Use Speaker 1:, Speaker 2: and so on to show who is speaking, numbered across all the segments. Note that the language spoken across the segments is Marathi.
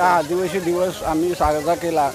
Speaker 1: हा आदिवासी दिवस आम्ही साजरा केला।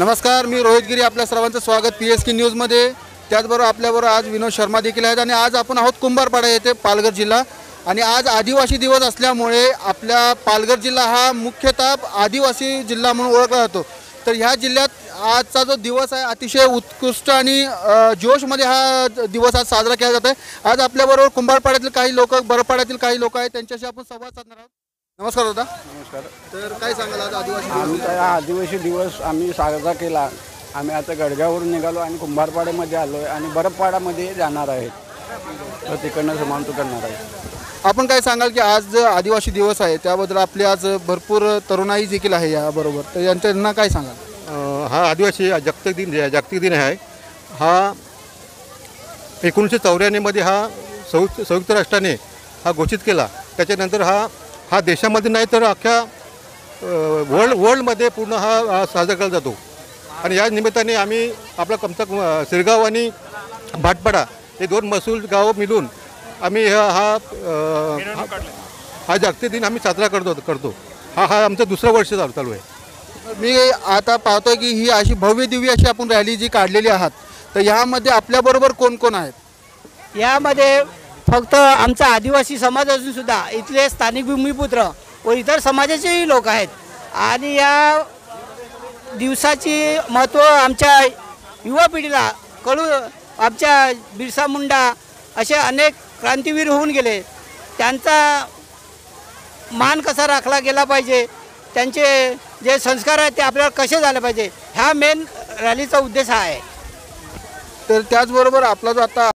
Speaker 2: नमस्कार, मी रोहित गिरी. आपल्या सर्वांचं स्वागत PSK न्यूजमध्ये. त्याचबरोबर आपल्याबरोबर आज विनोद शर्मा देखील आहेत आणि आज आपण आहोत कुंभारपाडा येथे, पालघर जिल्हा. आणि आज आदिवासी दिवस असल्यामुळे आपल्या पालघर जिल्हा हा मुख्यतः आदिवासी जिल्हा म्हणून ओळखला जातो. तर ह्या जिल्ह्यात आजचा जो दिवस आहे अतिशय उत्कृष्ट आणि जोशमध्ये हा दिवस आज साजरा केला जात आहे. आज आपल्याबरोबर कुंभारपाड्यातील काही लोक, बरपाड्यातील काही लोक आहेत, त्यांच्याशी आपण संवाद साधणार आहोत. नमस्कार दादा.
Speaker 1: नमस्कार.
Speaker 2: तर काय सांगाल आज आदिवासी
Speaker 1: आमचा हा आदिवासी दिवस आम्ही साजरा केला. आम्ही आता गडग्यावरून निघालो आणि कुंभारपाड्यामध्ये आलो आहे आणि बरपाड्यामध्ये जाणार आहेत. तर तिकडनं समाप्त करणार आहे.
Speaker 2: आपण काय सांगाल की आज आदिवासी दिवस आहे त्याबद्दल आपले आज भरपूर तरुणाई देखील आहे याबरोबर, तर यांना काय सांगाल?
Speaker 3: हा आदिवासी जागतिक दिन आहे. हा 1994 मध्ये हा संयुक्त राष्ट्राने हा घोषित केला. त्याच्यानंतर हा देशामध्ये नाही तर अख्ख्या वर्ल्डमध्ये पूर्ण हा साजरा केला जातो. आणि या निमित्ताने आम्ही आपला शिरगाव आणि भाटपाडा हे 2 महसूल गावं मिळून आम्ही हा जागतिक दिन आम्ही साजरा करतो. हा आमचं दुसरं वर्ष चालू आहे.
Speaker 2: मी आता पाहतोय की ही अशी भव्य दिव्य अशी आपण रॅली जी काढलेली आहात, तर यामध्ये आपल्याबरोबर कोण कोण आहेत?
Speaker 4: यामध्ये फक्त आमचा आदिवासी समाज असून सुद्धा इथले स्थानिक भूमिपुत्र व इतर समाजाचेही लोक आहेत. आणि या दिवसाची महत्त्व आमच्या युवा पिढीला आमच्या बिरसा मुंडा असे अनेक क्रांतीवीर होऊन गेले, त्यांचा मान कसा राखला गेला पाहिजे, त्यांचे जे संस्कार आहेत ते आपल्याला कसे झाले पाहिजे, हा मेन रॅलीचा उद्देश आहे.
Speaker 2: तर त्याचबरोबर आपला जो आता